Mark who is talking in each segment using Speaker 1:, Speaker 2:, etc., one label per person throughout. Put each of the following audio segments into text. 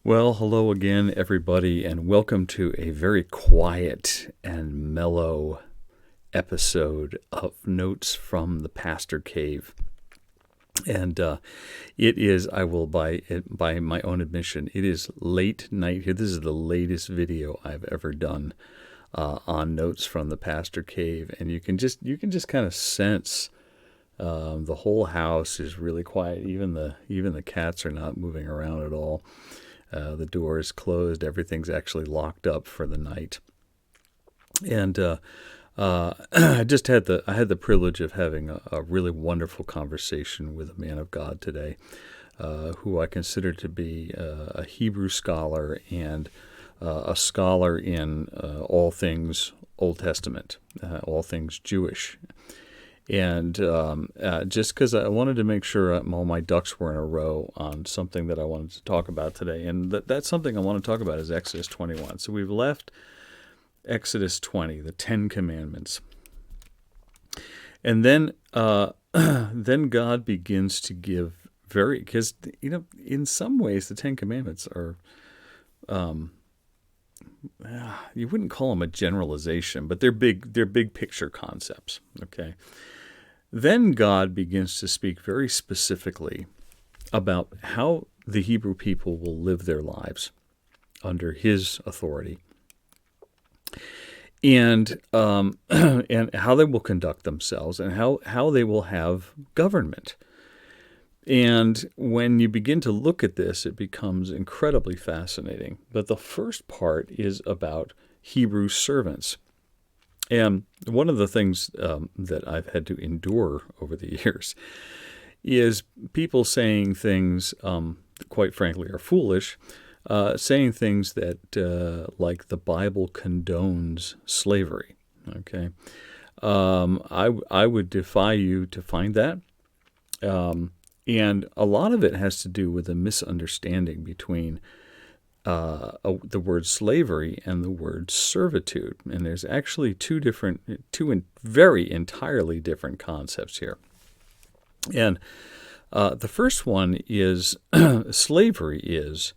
Speaker 1: Well, hello again, everybody, and welcome to a very quiet and mellow episode of Notes from the Pastor Cave. And it is, I will, by my own admission, it is late night here. This is the latest video I've ever done on Notes from the Pastor Cave, and you can just kind of sense the whole house is really quiet. Even the cats are not moving around at all. The door is closed. Everything's actually locked up for the night. And I had the privilege of having a really wonderful conversation with a man of God today, who I consider to be a Hebrew scholar and a scholar in all things Old Testament, all things Jewish. And just because I wanted to make sure all my ducks were in a row on something that I wanted to talk about today. And that's something I want to talk about is Exodus 21. So we've left Exodus 20, the Ten Commandments. And then then God begins to give because, in some ways the Ten Commandments are, you wouldn't call them a generalization, but they're big picture concepts, okay? Then God begins to speak very specifically about how the Hebrew people will live their lives under His authority, and and how they will conduct themselves, and how they will have government. And when you begin to look at this, it becomes incredibly fascinating. But the first part is about Hebrew servants. And one of the things that I've had to endure over the years is people saying things, quite frankly, are foolish, saying things that, like the Bible condones slavery. Okay, I would defy you to find that. And a lot of it has to do with a misunderstanding between the word slavery and the word servitude. And there's actually two very entirely different concepts here. And the first one is slavery is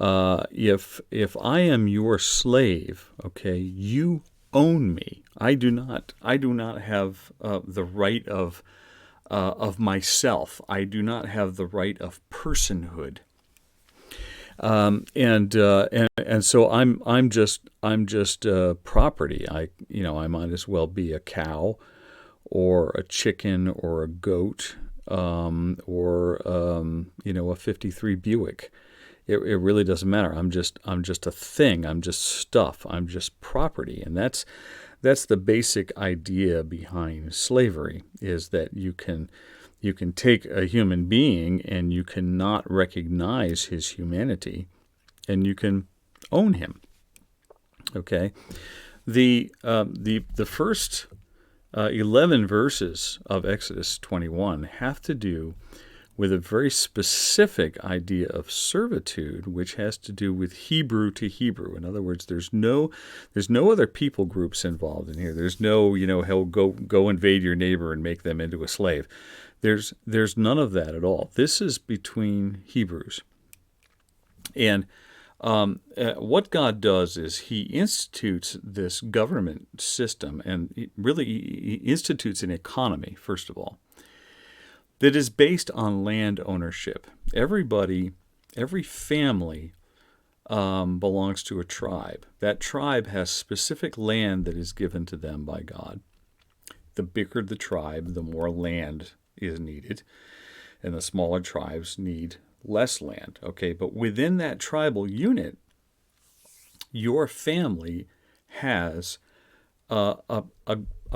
Speaker 1: if I am your slave, okay, you own me. I do not have the right of myself. I do not have the right of personhood. And so I'm just property. I might as well be a cow, or a chicken, or a goat, or a '53 Buick. It really doesn't matter. I'm just a thing. I'm just stuff. I'm just property, and that's the basic idea behind slavery, is that you can take a human being and you cannot recognize his humanity, and you can own him. Okay, the first 11 verses of Exodus 21 have to do with a very specific idea of servitude, which has to do with Hebrew to Hebrew. In other words, there's no other people groups involved in here. There's no, he'll go invade your neighbor and make them into a slave. There's none of that at all. This is between Hebrews. And what God does is He institutes this government system, and He institutes an economy, first of all, that is based on land ownership. Every family belongs to a tribe. That tribe has specific land that is given to them by God. The bigger the tribe, the more land is needed, and the smaller tribes need less land. Okay, but within that tribal unit, your family has a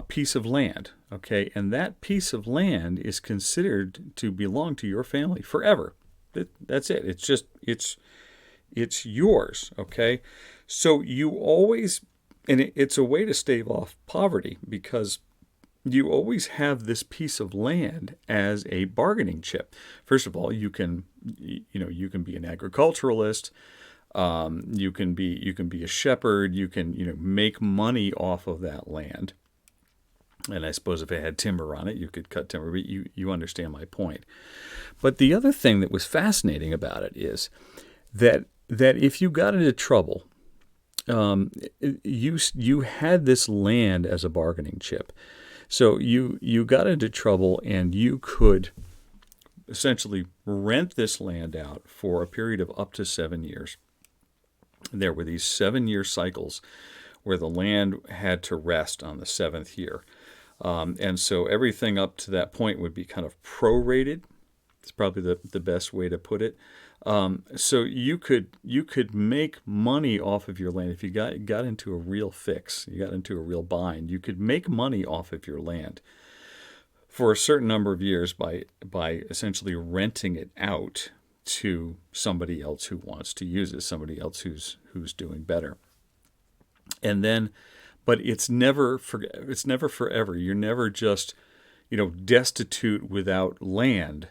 Speaker 1: piece of land. Okay, and that piece of land is considered to belong to your family forever. That's it. It's yours. Okay, so you always, and it's a way to stave off poverty, because you always have this piece of land as a bargaining chip. First of all, you can be an agriculturalist. You can be a shepherd. You can make money off of that land. And I suppose if it had timber on it, you could cut timber. But you understand my point. But the other thing that was fascinating about it is that that if you got into trouble, you had this land as a bargaining chip. So you got into trouble, and you could essentially rent this land out for a period of up to 7 years. There were these 7-year cycles where the land had to rest on the seventh year. And so everything up to that point would be kind of prorated. It's probably the best way to put it. So you could make money off of your land if you got into a real fix, you got into a real bind. You could make money off of your land for a certain number of years by essentially renting it out to somebody else who wants to use it, somebody else who's doing better. And then, but it's never forever. You're never just destitute without land,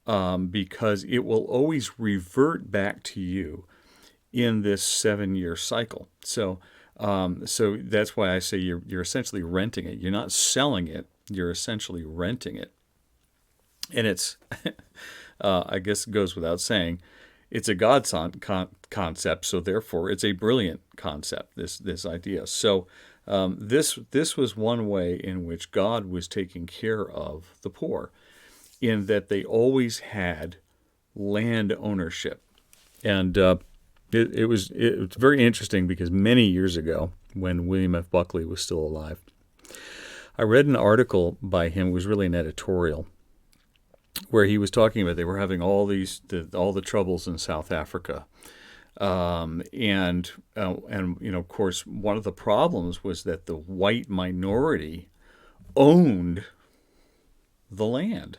Speaker 1: because it will always revert back to you in this 7-year cycle. So that's why I say you're essentially renting it. You're not selling it. You're essentially renting it. And it's, I guess it goes without saying, it's a God concept, so therefore it's a brilliant concept, this idea. So this was one way in which God was taking care of the poor, in that they always had land ownership. And it was very interesting, because many years ago, when William F. Buckley was still alive, I read an article by him. It was really an editorial, where he was talking about they were having all the troubles in South Africa, and of course one of the problems was that the white minority owned the land,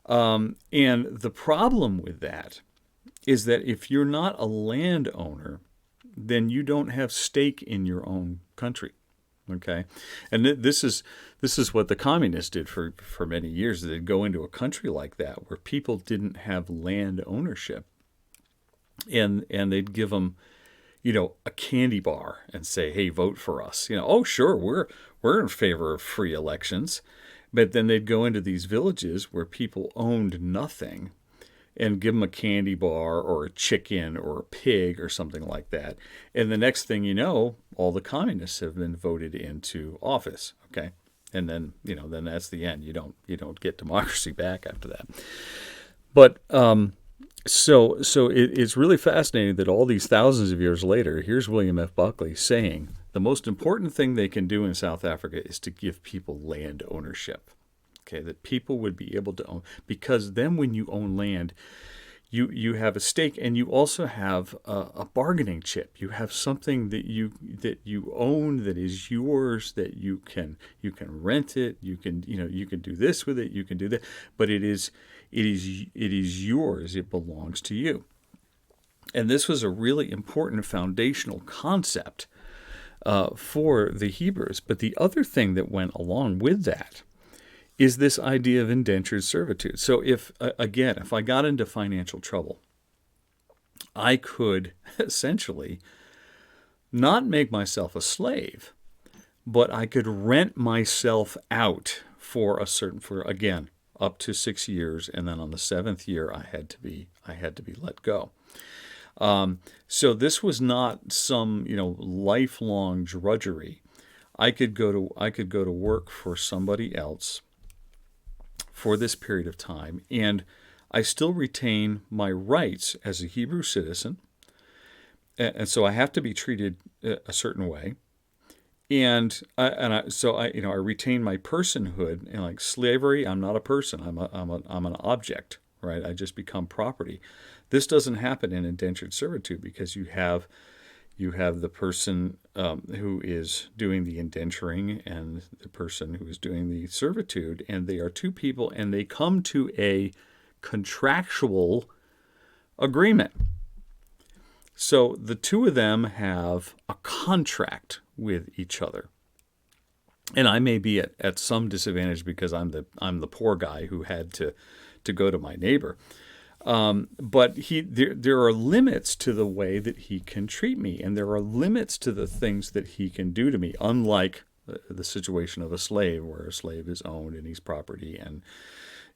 Speaker 1: and the problem with that is that if you're not a landowner, then you don't have stake in your own country. Okay, and this is what the communists did for many years. They'd go into a country like that where people didn't have land ownership, and they'd give them, a candy bar and say, "Hey, vote for us." Oh, sure, we're in favor of free elections, but then they'd go into these villages where people owned nothing, and give them a candy bar or a chicken or a pig or something like that. And the next thing you know, all the communists have been voted into office. Okay, and then then that's the end. You don't get democracy back after that. But so it's really fascinating that all these thousands of years later, here's William F. Buckley saying the most important thing they can do in South Africa is to give people land ownership. Okay, that people would be able to own, because then when you own land, you have a stake, and you also have a bargaining chip. You have something that you own that is yours, that you can rent it. You can do this with it. You can do that, but it is yours. It belongs to you. And this was a really important foundational concept for the Hebrews. But the other thing that went along with that is this idea of indentured servitude. So if I got into financial trouble, I could essentially not make myself a slave, but I could rent myself out for up to 6 years, and then on the 7th year I had to be let go. So this was not some lifelong drudgery. I could go to work for somebody else for this period of time, and I still retain my rights as a Hebrew citizen, and so I have to be treated a certain way, and I retain my personhood. And like slavery, I'm not a person. I'm an object, right? I just become property. This doesn't happen in indentured servitude, because you have the person who is doing the indenturing and the person who is doing the servitude, and they are two people, and they come to a contractual agreement. So the two of them have a contract with each other. And I may be at some disadvantage because I'm the poor guy who had to go to my neighbor. But there are limits to the way that he can treat me, and there are limits to the things that he can do to me, unlike the situation of a slave, where a slave is owned and he's property, and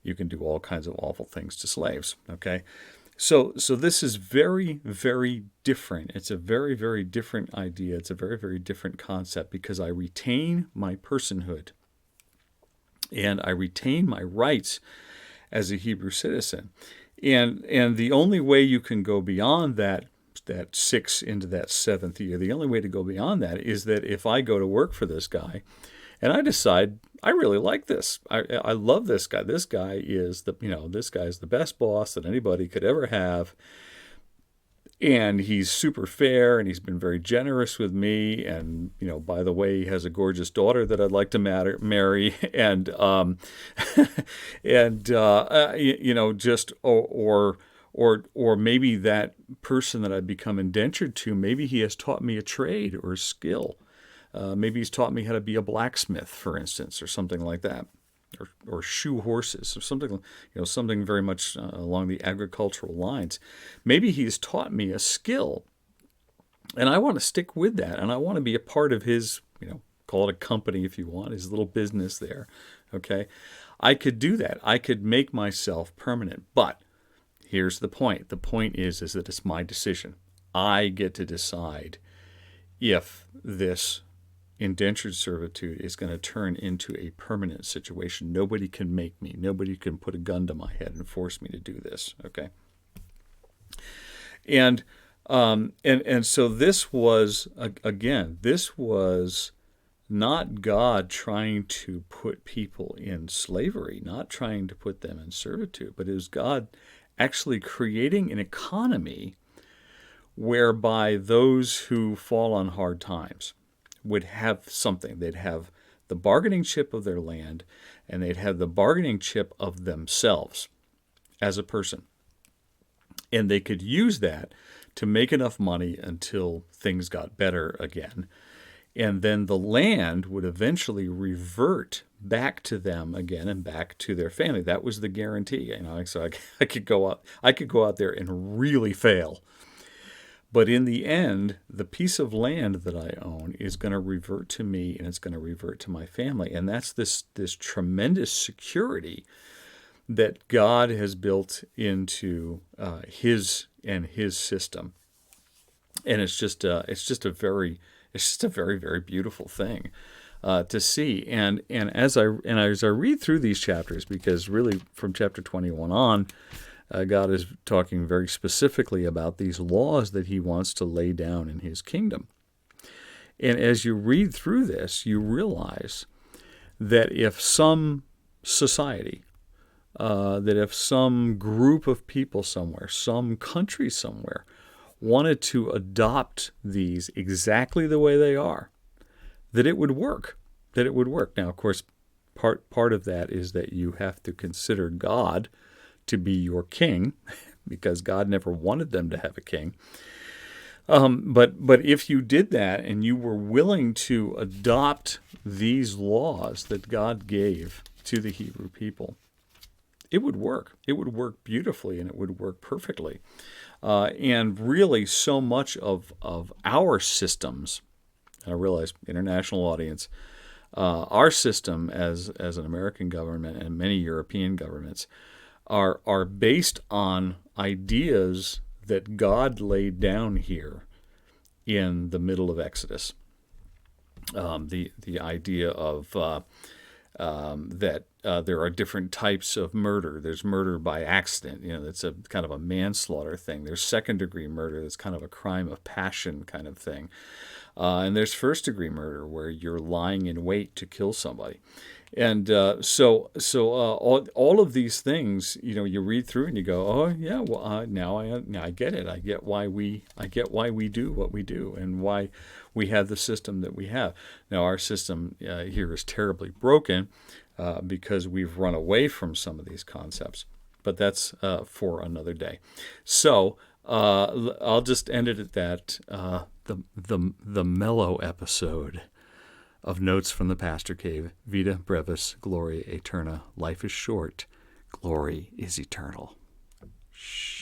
Speaker 1: you can do all kinds of awful things to slaves. Okay, So this is very, very different. It's a very, very different idea. It's a very, very different concept because I retain my personhood and I retain my rights as a Hebrew citizen. And the only way you can go beyond that 6 into that 7th year, the only way to go beyond that is that if I go to work for this guy and I decide I really like this, I love this guy. This guy is the best boss that anybody could ever have. And he's super fair, and he's been very generous with me. And by the way, he has a gorgeous daughter that I'd like to marry. And just or maybe that person that I become indentured to, maybe he has taught me a trade or a skill. Maybe he's taught me how to be a blacksmith, for instance, or something like that. Or shoe horses, or something, something very much along the agricultural lines. Maybe he's taught me a skill, and I want to stick with that, and I want to be a part of his, call it a company if you want, his little business there. Okay, I could do that. I could make myself permanent, but here's the point. The point is that it's my decision. I get to decide if this indentured servitude is going to turn into a permanent situation. Nobody can make me. Nobody can put a gun to my head and force me to do this. Okay. And so this was, again, this was not God trying to put people in slavery, not trying to put them in servitude, but it was God actually creating an economy whereby those who fall on hard times would have something. They'd have the bargaining chip of their land, and they'd have the bargaining chip of themselves as a person. And they could use that to make enough money until things got better again. And then the land would eventually revert back to them again and back to their family. That was the guarantee. So I could go out there and really fail. But in the end, the piece of land that I own is going to revert to me, and it's going to revert to my family. And that's this tremendous security that God has built into his system. And it's just a very, very beautiful thing to see. And as I read through these chapters, because really from chapter 21 on, God is talking very specifically about these laws that he wants to lay down in his kingdom. And as you read through this, you realize that if some society, that if some group of people somewhere, some country somewhere, wanted to adopt these exactly the way they are, that it would work. Now, of course, part of that is that you have to consider God to be your king, because God never wanted them to have a king. But if you did that and you were willing to adopt these laws that God gave to the Hebrew people, it would work. It would work beautifully, and it would work perfectly. And really, so much of our systems, and I realize international audience, our system as an American government and many European governments are based on ideas that God laid down here in the middle of Exodus. The idea of that there are different types of murder. There's murder by accident. That's a kind of a manslaughter thing. There's second-degree murder. That's kind of a crime of passion kind of thing. And there's first-degree murder, where you're lying in wait to kill somebody. And so all of these things, you read through and you go, oh yeah, well now I get it. I get why we do what we do, and why we have the system that we have. Now our system here is terribly broken because we've run away from some of these concepts. But that's for another day. So I'll just end it at that. The Mellow episode of Notes from the Pastor Cave. Vita brevis, gloria aeterna. Life is short. Glory is eternal. Shh.